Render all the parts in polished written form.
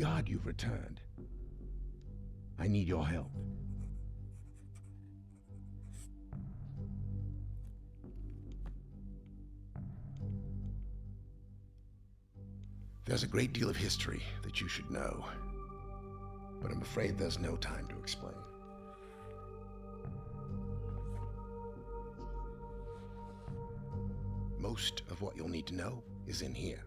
God you've returned. I need your help. There's a great deal of history that you should know, but I'm afraid there's no time to explain. Most of what you'll need to know is in here.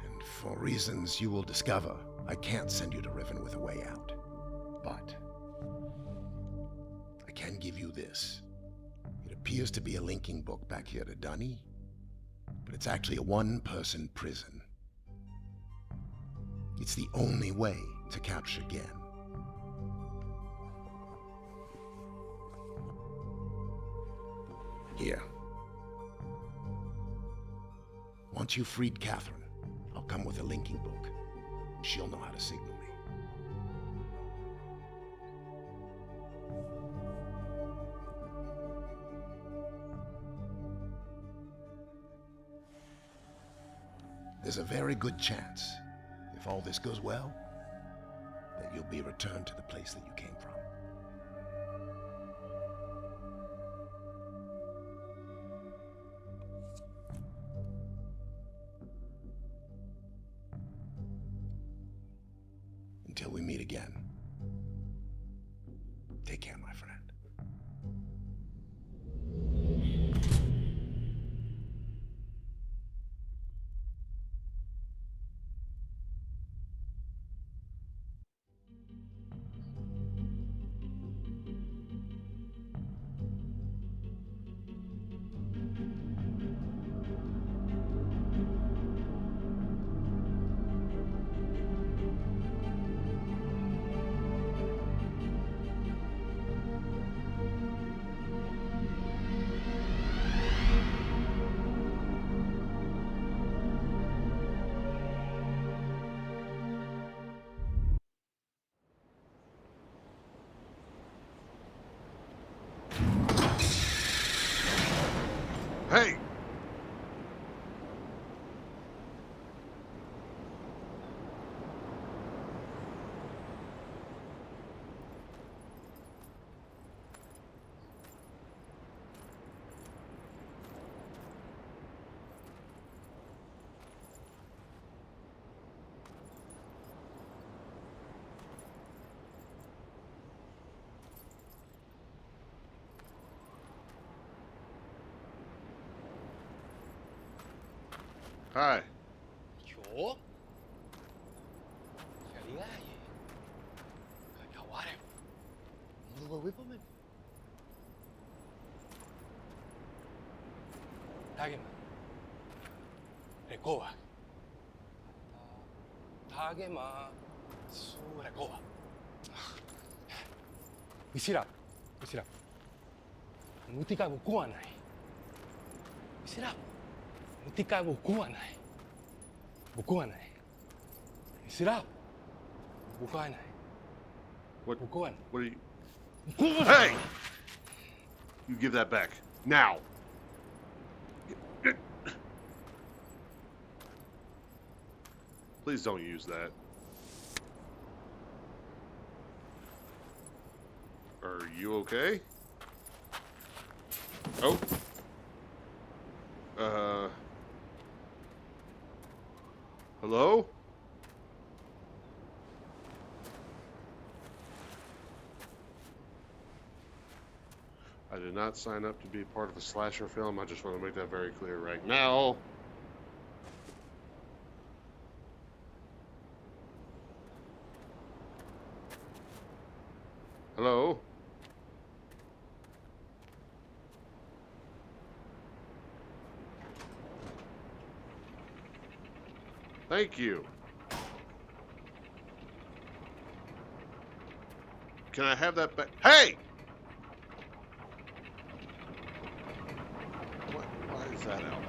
And for reasons you will discover, I can't send you to Riven with a way out. But I can give you this. It appears to be a linking book back here to Dunny, but it's actually a one-person prison. It's the only way to capture Gen. Here. Once you've freed Catherine, I'll come with a linking book. She'll know how to signal me. There's a very good chance, if all this goes well, that you'll be returned to the place that you came from. Until we meet again, take care, my friend. Hey! Hi. Yo? Kaligaye. Kakawarem. Muluwawipaman. Tagema. Rekoa. Tagema. Su rekoa. Isirap. Isirap. Mutika ko kuha nai. Isirap. Mutika bukuan ay. Bukuan ay. Sirap. Bukuan ay. What? Bukuan. What are you? Bukuan. Hey! You give that back now. Please don't use that. Are you okay? Oh. Hello? I did not sign up to be part of a slasher film. I just want to make that very clear right now. Hello? Thank you. Can I have that back? Hey! Why is that out?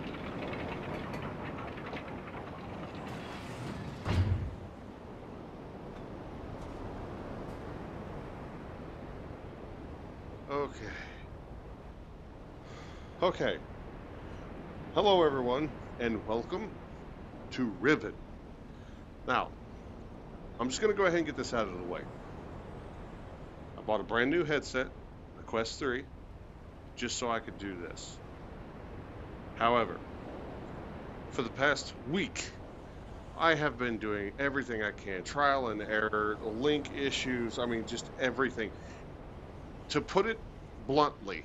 Okay. Okay. Hello, everyone. and welcome to Riven. Now, I'm just going to go ahead and get this out of the way. I bought a brand new headset, the Quest 3, just so I could do this. However, for the past week, I have been doing everything I can, trial and error, link issues, I mean, just everything. To put it bluntly,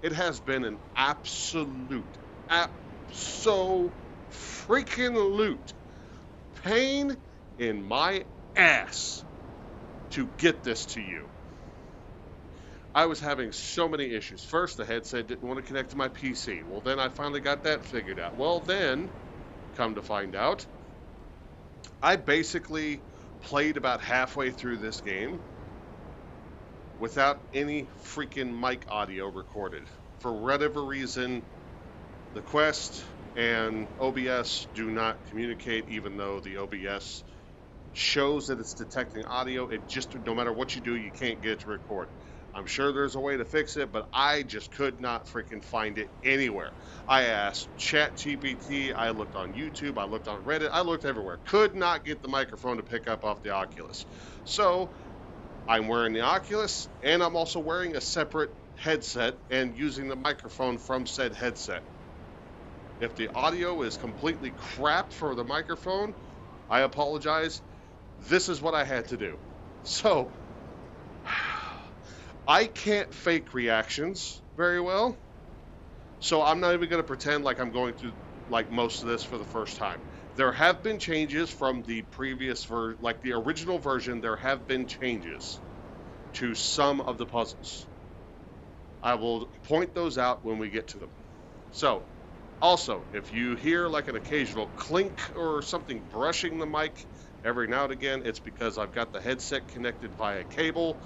it has been an absolute pain in my ass to get this to you. I was having so many issues. First, the headset didn't want to connect to my PC. Well, then I finally got that figured out. Well, then, come to find out, I basically played about halfway through this game without any freaking mic audio recorded. For whatever reason, the Quest and OBS do not communicate, even though the OBS shows that it's detecting audio. It just, no matter what you do, you can't get it to record. I'm sure there's a way to fix it, but I just could not freaking find it anywhere. I asked ChatGPT, I looked on YouTube, I looked on Reddit, I looked everywhere. Could not get the microphone to pick up off the Oculus. So I'm wearing the Oculus, and I'm also wearing a separate headset and using the microphone from said headset. If the audio is completely crap for the microphone, I apologize. This is what I had to do. So, I can't fake reactions very well, so I'm not even going to pretend like I'm going through like most of this for the first time. There have been changes from the previous like the original version. There have been changes to some of the puzzles. I will point those out when we get to them. So, also, if you hear like an occasional clink or something brushing the mic every now and again, it's because I've got the headset connected via cable.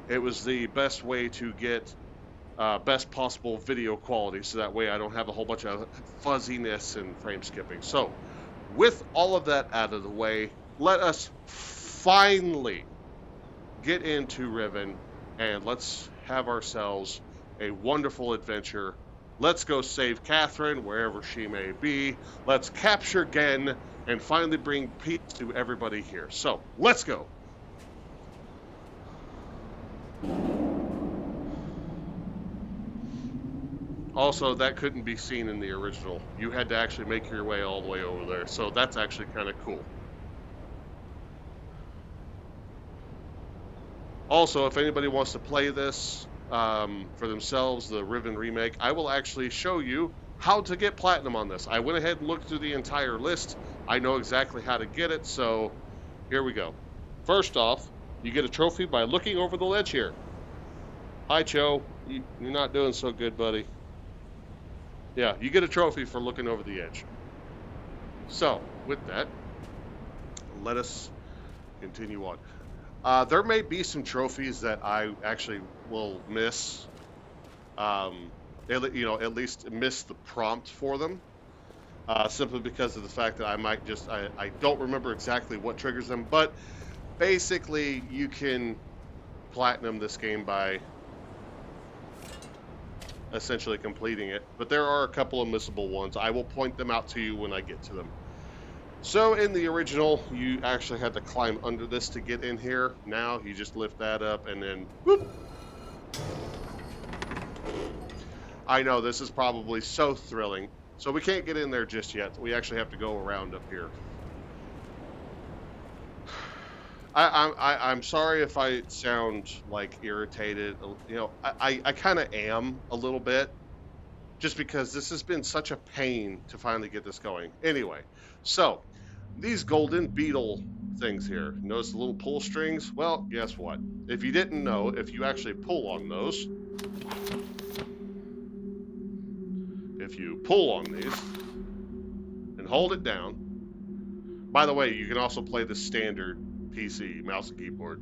It was the best way to get best possible video quality, so that way I don't have a whole bunch of fuzziness and frame skipping. So, with all of that out of the way, let us finally get into Riven, and let's have ourselves a wonderful adventure. Let's go save Catherine, wherever she may be. Let's capture Gen, and finally bring peace to everybody here. So, let's go. Also, that couldn't be seen in the original. You had to actually make your way all the way over there. So that's actually kind of cool. Also, if anybody wants to play this for themselves, the Riven remake, I will actually show you how to get platinum on this. I went ahead and looked through the entire list. I know exactly how to get it, so here we go. First off, you get a trophy by looking over the ledge here. Hi, Cho. You're not doing so good, buddy. Yeah, you get a trophy for looking over the edge. So, with that, let us continue on. There may be some trophies that I actually will miss. At least miss the prompt for them. Simply because of the fact that I might just, I don't remember exactly what triggers them. But basically, you can platinum this game by essentially completing it, but there are a couple of missable ones. I will point them out to you when I get to them. So in the original, you actually had to climb under this to get in here. Now you just lift that up and then whoop. I know this is probably so thrilling. So we can't get in there just yet. We actually have to go around up here. I'm sorry if I sound like irritated. You know, I kind of am a little bit, just because this has been such a pain to finally get this going. Anyway, so these golden beetle things here. Notice the little pull strings? Well, guess what? If you didn't know, if you actually pull on those, if you pull on these and hold it down. By the way, you can also play the standard PC, mouse and keyboard.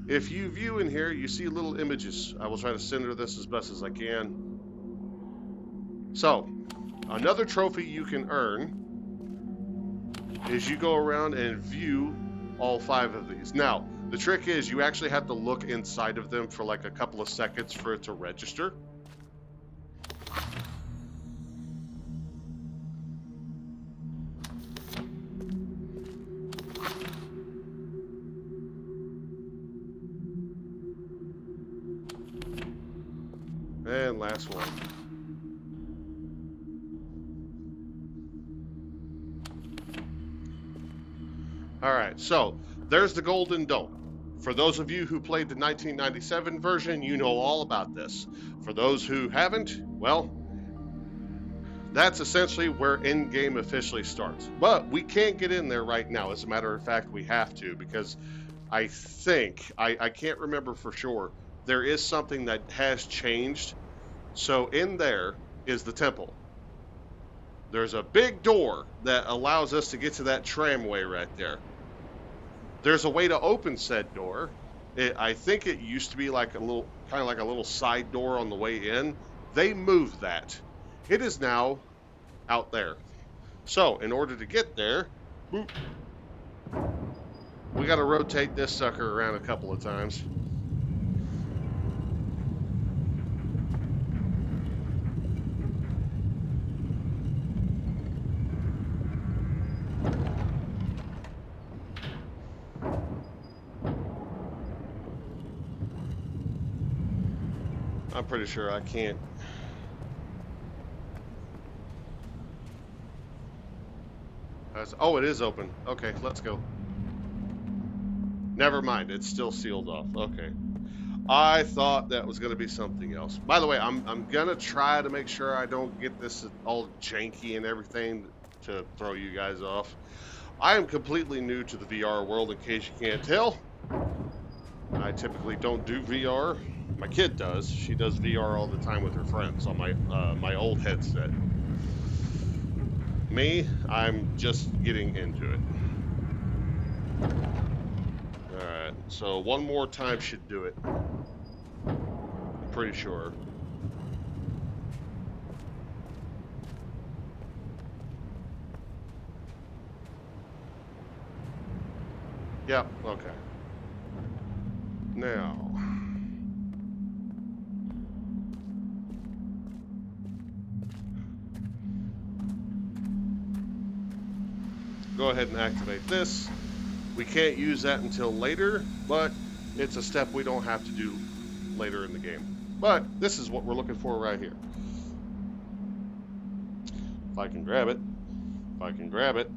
If you view in here, you see little images. I will try to center this as best as I can. So, another trophy you can earn is you go around and view all 5 of these. Now, the trick is you actually have to look inside of them for like a couple of seconds for it to register. And last one. Alright, so there's the Golden Dome. For those of you who played the 1997 version, you know all about this. For those who haven't, well, that's essentially where endgame officially starts. But we can't get in there right now. As a matter of fact, we have to, because I think, I can't remember for sure, there is something that has changed. So in there is the temple. There's a big door that allows us to get to that tramway right there. There's a way to open said door. I think it used to be like a little, kind of like a little side door on the way in. They moved that. It is now out there. So in order to get there, boop, we got to rotate this sucker around a couple of times. I'm pretty sure I can't. Oh, it is open. Okay, let's go. Never mind, it's still sealed off. Okay. I thought that was going to be something else. By the way, I'm going to try to make sure I don't get this all janky and everything to throw you guys off. I am completely new to the VR world, in case you can't tell. I typically don't do VR. My kid does. She does VR all the time with her friends on my old headset. Me, I'm just getting into it. Alright, so one more time should do it. I'm pretty sure. Yep, okay. Now. Go ahead and activate this. We can't use that until later, but it's a step we don't have to do later in the game. But this is what we're looking for right here. If I can grab it, if I can grab it,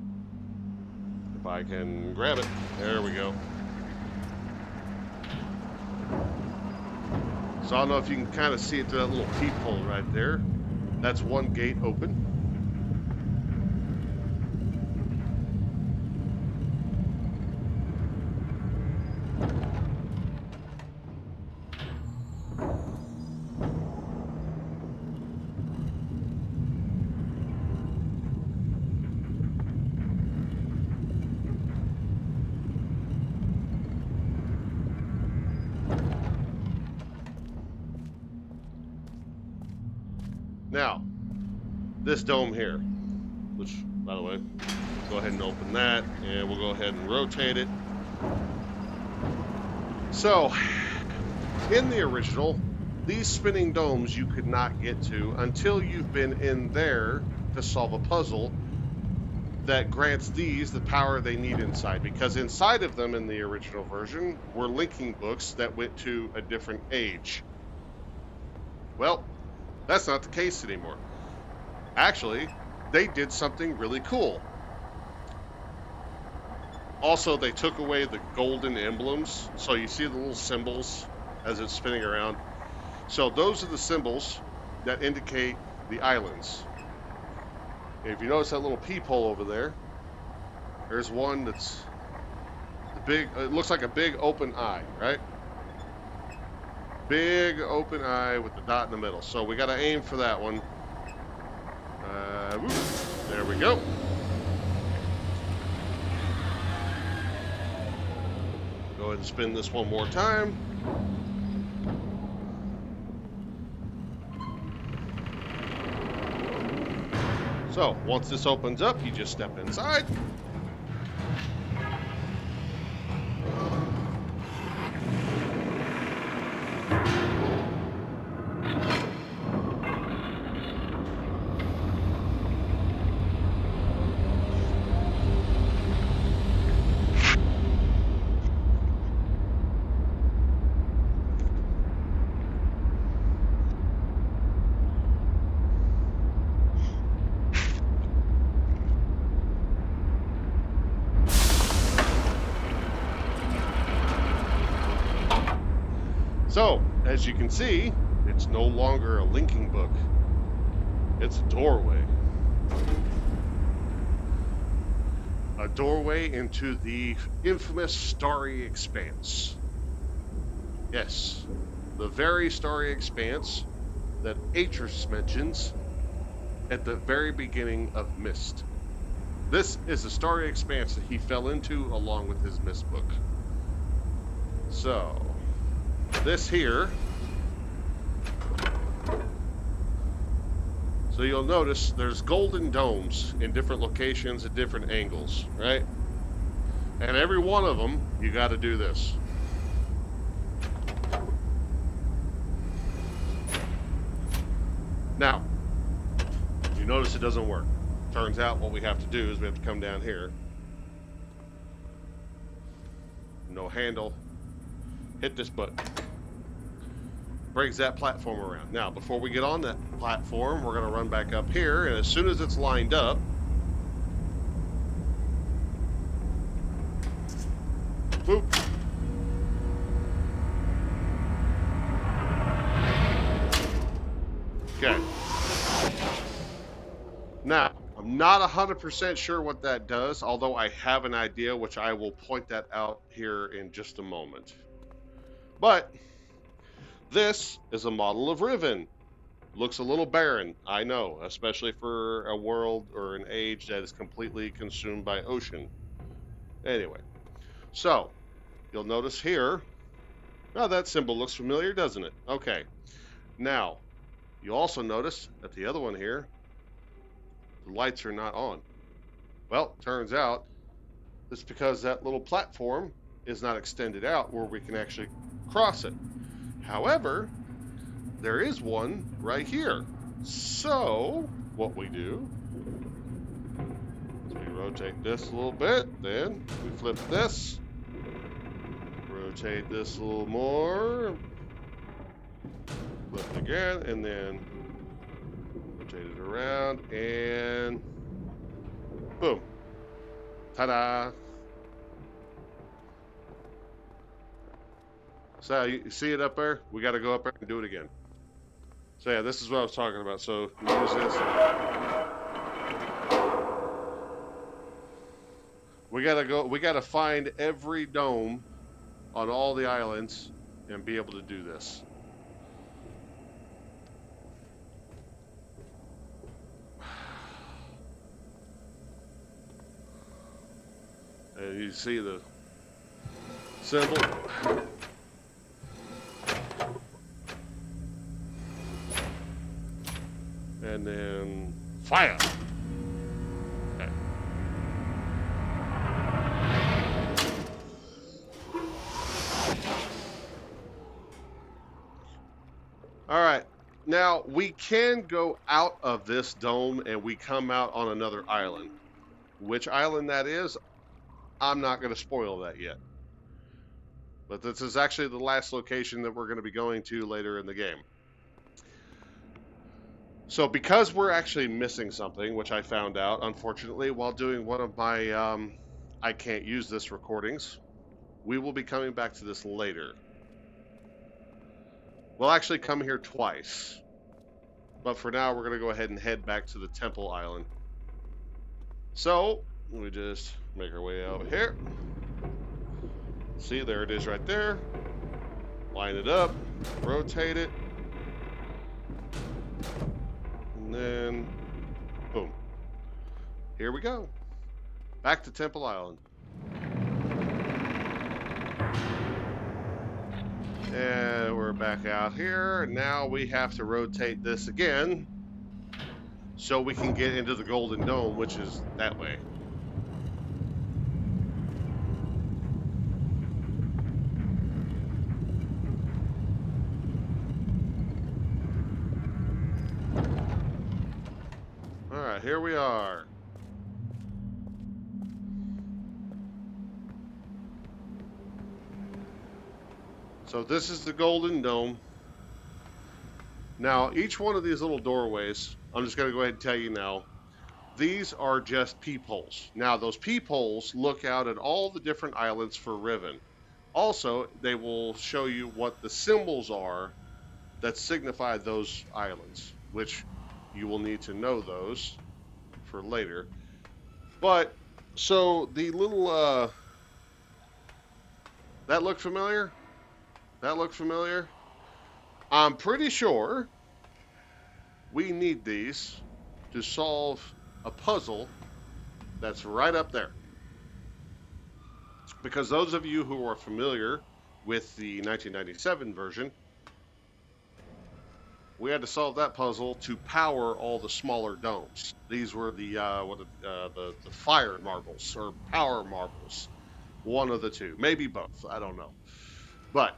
if I can grab it, there we go. So I don't know if you can kind of see it through that little peephole right there. That's one gate open. Now, this dome here, which, by the way, go ahead and open that, and we'll go ahead and rotate it. So, in the original, these spinning domes you could not get to until you've been in there to solve a puzzle that grants these the power they need inside. Because inside of them in the original version were linking books that went to a different age. Well, that's not the case anymore. Actually, they did something really cool. Also, they took away the golden emblems. So you see the little symbols as it's spinning around. So those are the symbols that indicate the islands. And if you notice that little peephole over there, there's one that's the big, it looks like a big open eye, right? Big open eye with the dot in the middle. So we got to aim for that one. There we go. Go ahead and spin this one more time. So once this opens up, you just step inside. So, as you can see, it's no longer a linking book. It's a doorway. A doorway into the infamous Starry Expanse. Yes, the very Starry Expanse that Atris mentions at the very beginning of Myst. This is the Starry Expanse that he fell into along with his Myst book. So, this here. So you'll notice there's golden domes in different locations at different angles, right? And every one of them, you got to do this. Now, you notice it doesn't work. Turns out what we have to do is we have to come down here. No handle. Hit this button. Brings that platform around. Now, before we get on that platform, we're going to run back up here, and as soon as it's lined up, boop. Okay. Now, I'm not 100% sure what that does, although I have an idea, which I will point that out here in just a moment. But this is a model of Riven. Looks a little barren, I know, especially for a world or an age that is completely consumed by ocean. Anyway, so you'll notice here, oh, that symbol looks familiar, doesn't it? Okay. Now, you also notice that the other one here, the lights are not on. Well, turns out it's because that little platform is not extended out where we can actually cross it. However, there is one right here. So, what we do is we rotate this a little bit, then we flip this, rotate this a little more, flip it again, and then rotate it around, and boom. Ta-da! So, you see it up there? We got to go up there and do it again. So yeah, this is what I was talking about. So use this. We gotta find every dome on all the islands and be able to do this. And you see the symbol. And then fire. Okay. All right. Now we can go out of this dome and we come out on another island. Which island that is, I'm not going to spoil that yet. But this is actually the last location that we're going to be going to later in the game. So because we're actually missing something, which I found out, unfortunately, while doing one of my I can't use this recordings, we will be coming back to this later. We'll actually come here twice. But for now, we're going to go ahead and head back to the Temple Island. So, we just make our way out here. See, there it is right there. Line it up, rotate it. And then, boom. Here we go. Back to Temple Island. And we're back out here. Now we have to rotate this again so we can get into the Golden Dome, which is that way. Alright, here we are. So this is the Golden Dome. Now, each one of these little doorways, I'm just going to go ahead and tell you now, these are just peepholes. Now, those peepholes look out at all the different islands for Riven. Also, they will show you what the symbols are that signify those islands, which you will need to know those for later. But, so the little, that look familiar? That look familiar? I'm pretty sure we need these to solve a puzzle that's right up there. Because those of you who are familiar with the 1997 version, we had to solve that puzzle to power all the smaller domes. These were the fire marbles or power marbles, one of the two, maybe both. I don't know, but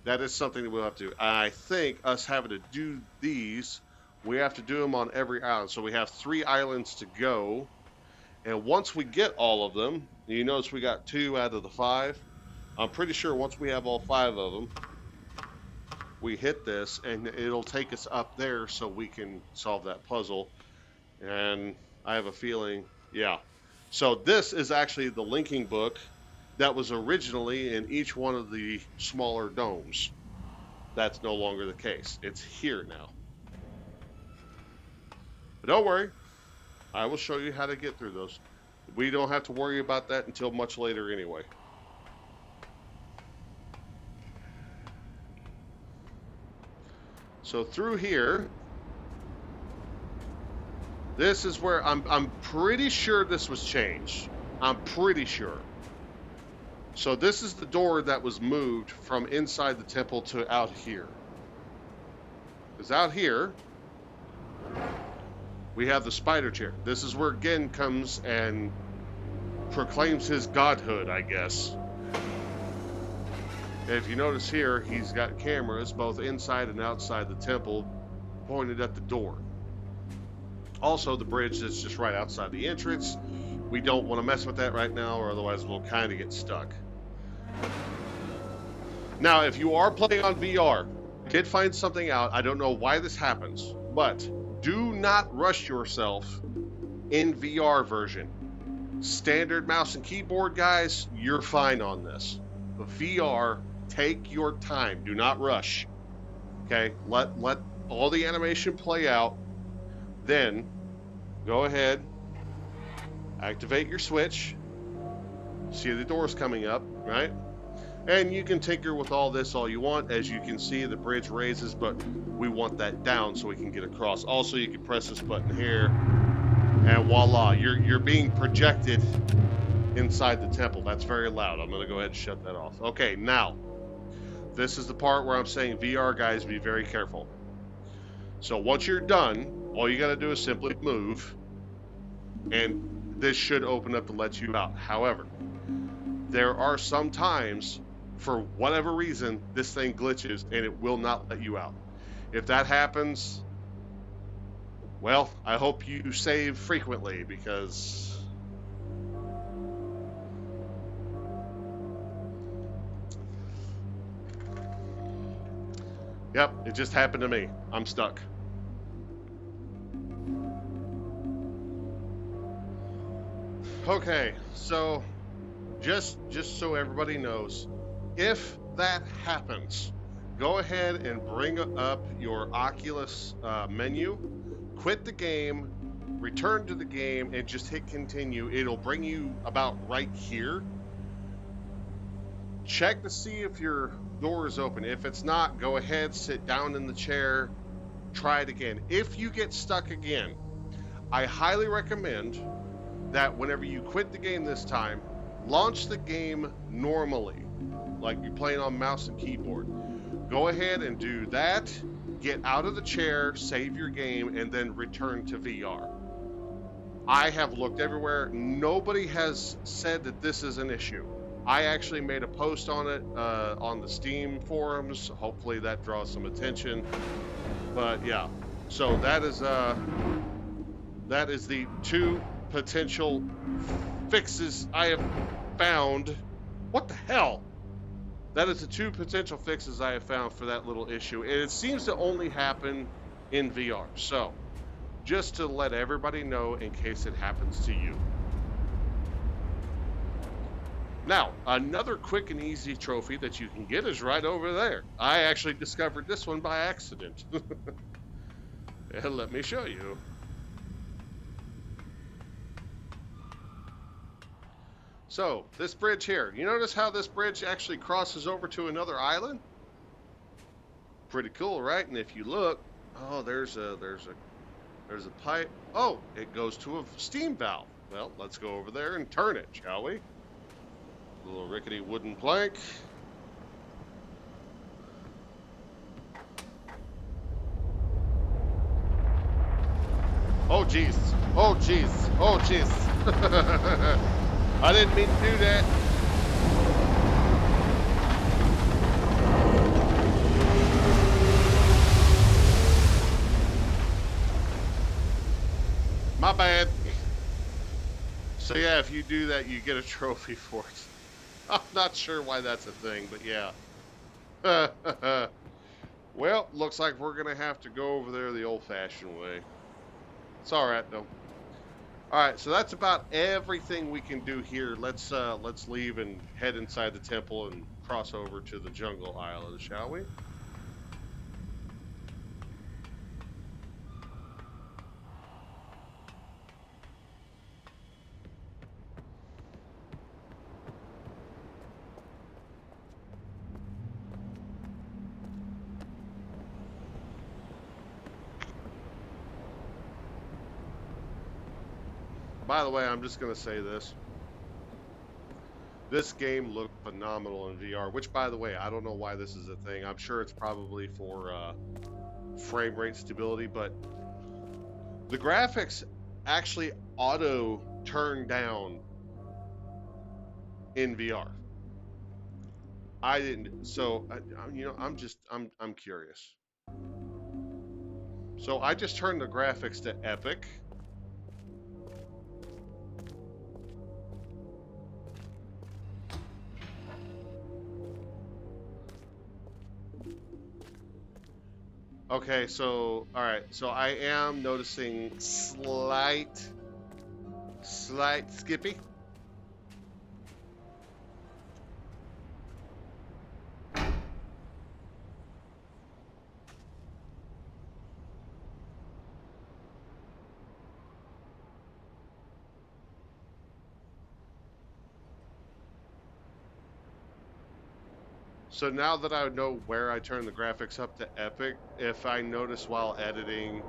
that is something that we'll have to do. I think us having to do these, we have to do them on every island. So we have 3 islands to go, and once we get all of them, you notice we got 2 out of the 5. I'm pretty sure once we have all 5 of them, we hit this and it'll take us up there so we can solve that puzzle. And I have a feeling, yeah. So this is actually the linking book that was originally in each one of the smaller domes. That's no longer the case. It's here now. But don't worry, I will show you how to get through those. We don't have to worry about that until much later anyway. So through here, this is where I'm pretty sure this was changed. I'm pretty sure. So this is the door that was moved from inside the temple to out here. Because out here, we have the spider chair. This is where Gen comes and proclaims his godhood, I guess. If you notice here, he's got cameras both inside and outside the temple pointed at the door. Also, the bridge that's just right outside the entrance. We don't want to mess with that right now, or otherwise we'll kind of get stuck. Now, if you are playing on VR, did find something out. I don't know why this happens, but do not rush yourself in VR version. Standard mouse and keyboard, guys, you're fine on this. But VR, take your time. Do not rush. Okay? Let all the animation play out. Then go ahead, activate your switch. See the doors coming up, right? And you can tinker with all this all you want. As you can see, the bridge raises, but we want that down so we can get across. Also, you can press this button here, and voila, you're being projected inside the temple. That's very loud. I'm going to go ahead and shut that off. Okay, now, this is the part where I'm saying, VR guys, be very careful. So once you're done, all you got to do is simply move, and this should open up to let you out. However, there are some times, for whatever reason, this thing glitches and it will not let you out. If that happens, well, I hope you save frequently, because yep, it just happened to me. I'm stuck. Okay, so just so everybody knows, if that happens, go ahead and bring up your Oculus menu, quit the game, return to the game, and just hit continue. It'll bring you about right here. Check to see if your door is open. If it's not, go ahead, sit down in the chair, try it again. If you get stuck again, I highly recommend that whenever you quit the game this time, launch the game normally, like you're playing on mouse and keyboard. Go ahead and do that, get out of the chair, save your game, and then return to VR. I have looked everywhere. Nobody has said that this is an issue. I actually made a post on it on the Steam forums. Hopefully that draws some attention. But yeah, so that is the 2 potential fixes I have found. What the hell? That is the 2 potential fixes I have found for that little issue. And it seems to only happen in VR. So, just to let everybody know in case it happens to you. Now, another quick and easy trophy that you can get is right over there. I actually discovered this one by accident. And let me show you. So, this bridge here. You notice how this bridge actually crosses over to another island? Pretty cool, right? And if you look, oh, there's a pipe. Oh, it goes to a steam valve. Well, let's go over there and turn it, shall we? A little rickety wooden plank. Oh, jeez. Oh, jeez. Oh, jeez. I didn't mean to do that. My bad. So yeah, if you do that, you get a trophy for it. I'm not sure why that's a thing, but yeah. Well, looks like we're gonna have to go over there the old-fashioned way. It's all right though. All right, so that's about everything we can do here. Let's leave and head inside the temple and cross over to the jungle island, shall we? By the way, I'm just gonna say this. This game looked phenomenal in VR, which, by the way, I don't know why this is a thing. I'm sure it's probably for frame rate stability, but the graphics actually auto turn down in VR. I didn't, so you know, I'm curious. So I just turned the graphics to epic. Okay, so all right, so I am noticing slight skippy. So now that I know where I turn the graphics up to epic, if I notice while editing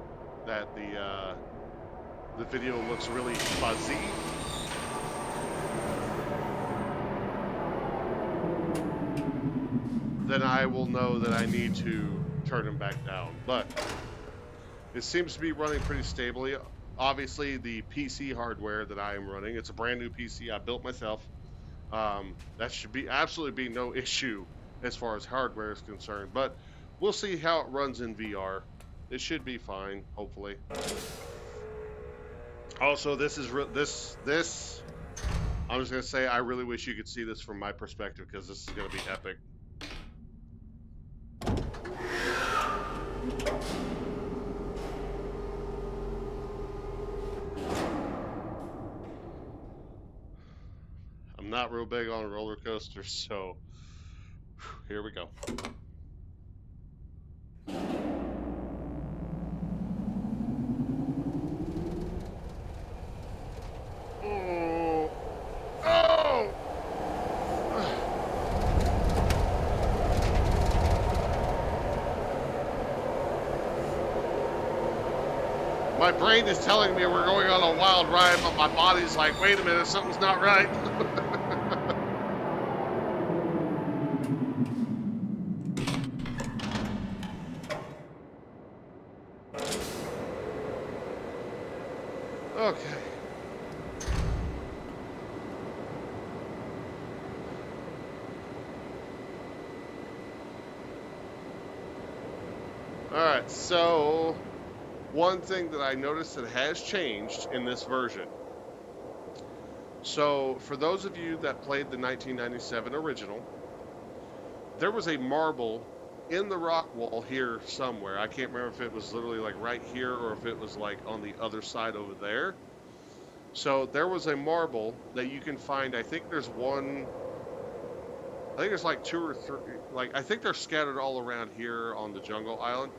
that the video looks really fuzzy, then I will know that I need to turn them back down. But it seems to be running pretty stably. Obviously, the PC hardware that I am running, it's a brand new PC I built myself. That should be absolutely be no issue as far as hardware is concerned. But we'll see how it runs in VR. It should be fine, hopefully. Also, this is this. I'm just gonna say I really wish you could see this from my perspective because this is gonna be epic. I'm not real big on roller coasters, so here we go. Oh! Oh! My brain is telling me we're going on a wild ride, but my body's like, wait a minute, something's not right. Okay. All right, so one thing that I noticed that has changed in this version. So for those of you that played the 1997 original, there was a marble in the rock wall here somewhere. I can't remember if it was literally like right here or if it was like on the other side over there. So there was a marble that you can find. I think there's one. I think there's like two or three. Like I think they're scattered all around here on the jungle island.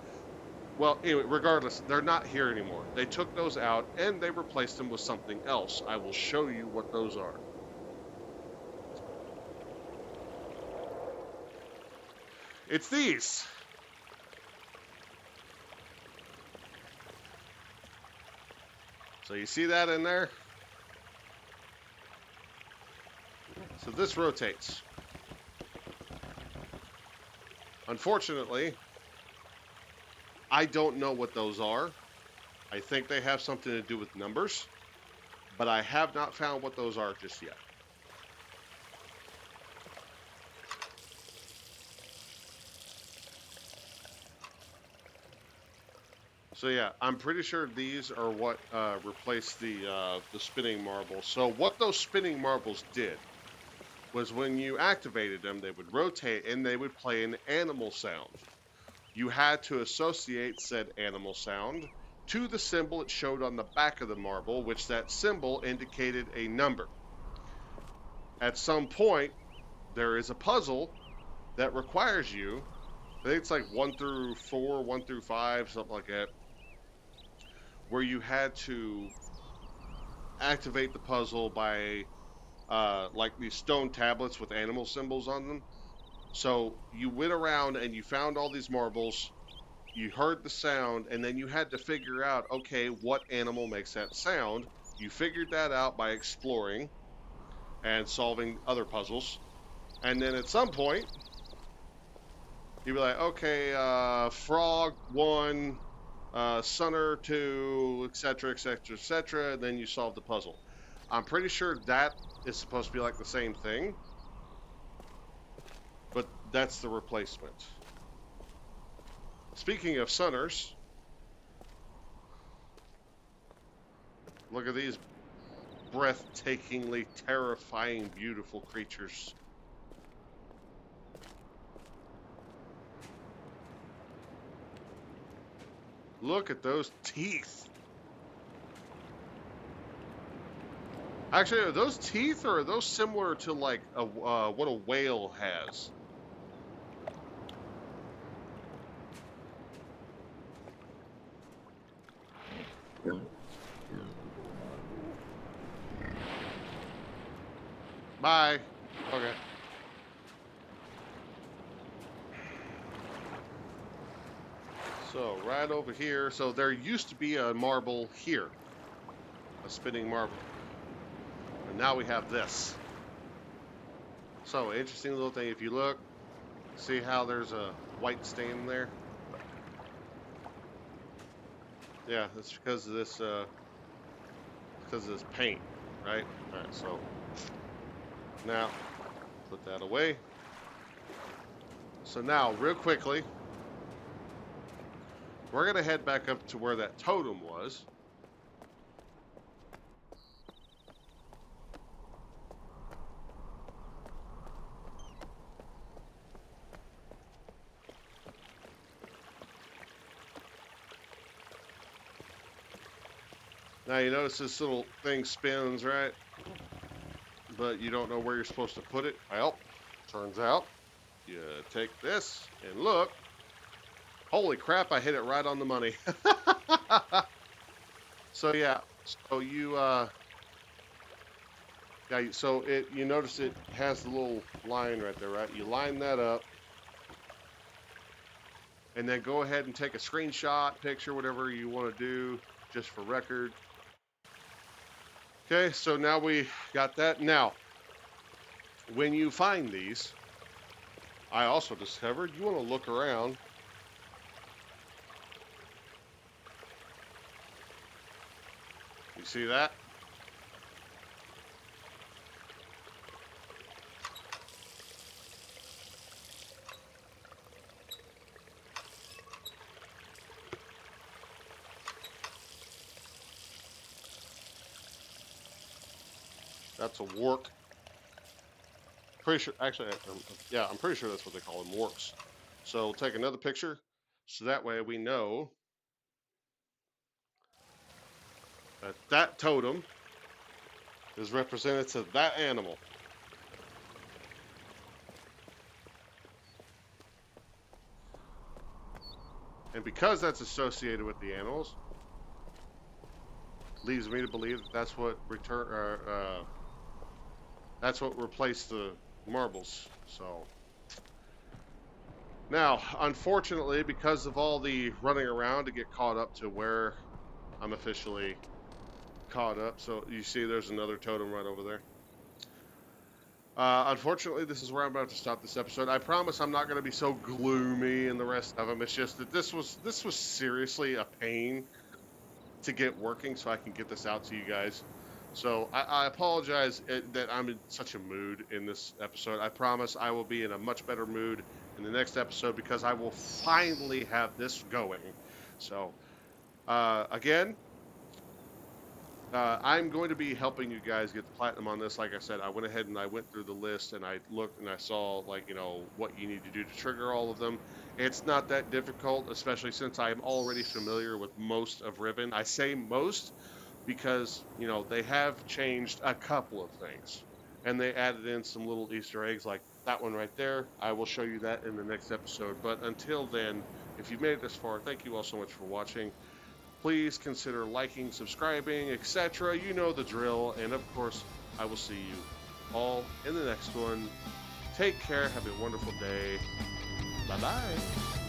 Well, anyway, regardless, they're not here anymore. They took those out and they replaced them with something else. I will show you what those are. It's these. So you see that in there? So this rotates. Unfortunately, I don't know what those are. I think they have something to do with numbers, but I have not found what those are just yet. So yeah, I'm pretty sure these are what replaced the spinning marbles. So what those spinning marbles did was when you activated them, they would rotate and they would play an animal sound. You had to associate said animal sound to the symbol it showed on the back of the marble, which that symbol indicated a number. At some point, there is a puzzle that requires you, I think it's like 1 through 4, 1 through 5, something like that, where you had to activate the puzzle by like these stone tablets with animal symbols on them. So you went around and you found all these marbles, you heard the sound, and then you had to figure out, okay, what animal makes that sound? You figured that out by exploring and solving other puzzles. And then at some point, you'd be like, okay, frog 1, sunner 2, etc., etc., etc., and then you solve the puzzle. I'm pretty sure that is supposed to be like the same thing, but that's the replacement. Speaking of sunners, look at these breathtakingly terrifying, beautiful creatures. Look at those teeth. Actually, are those teeth or are those similar to like what a whale has? Bye. Okay. So right over here, so there used to be a marble here, a spinning marble. And now we have this. So interesting little thing. If you look, see how there's a white stain there? Yeah, that's because of this paint, right? All right, so now put that away. So now, real quickly, we're gonna head back up to where that totem was. Now you notice this little thing spins, right? But you don't know where you're supposed to put it. Well, turns out you take this and look. Holy crap, I hit it right on the money. So yeah, so you you notice it has the little line right there, right? You line that up and then go ahead and take a screenshot, picture, whatever you want to do, just for record. Okay, so now we got that. Now, when you find these, I also discovered you want to look around. You see that? That's a wark. Pretty sure, actually, yeah, I'm pretty sure that's what they call them, warks. So we'll take another picture, so that way we know that that totem is represented to that animal. And because that's associated with the animals, leaves me to believe that that's what that's what replaced the marbles. So now, unfortunately, because of all the running around to get caught up to where I'm officially caught up, so you see there's another totem right over there. Unfortunately, this is where I'm about to stop this episode. I promise I'm not going to be so gloomy in the rest of them. It's just that this was seriously a pain to get working, so I can get this out to you guys. So I apologize that I'm in such a mood in this episode. I promise I will be in a much better mood in the next episode because I will finally have this going. So again. I'm going to be helping you guys get the platinum on this. Like I said, I went ahead and I went through the list and I looked and I saw, like, you know, what you need to do to trigger all of them. It's not that difficult, especially since I'm already familiar with most of Riven. I say most because, you know, they have changed a couple of things. And they added in some little Easter eggs like that one right there. I will show you that in the next episode. But until then, if you've made it this far, thank you all so much for watching. Please consider liking, subscribing, etc. You know the drill. And of course, I will see you all in the next one. Take care. Have a wonderful day. Bye-bye.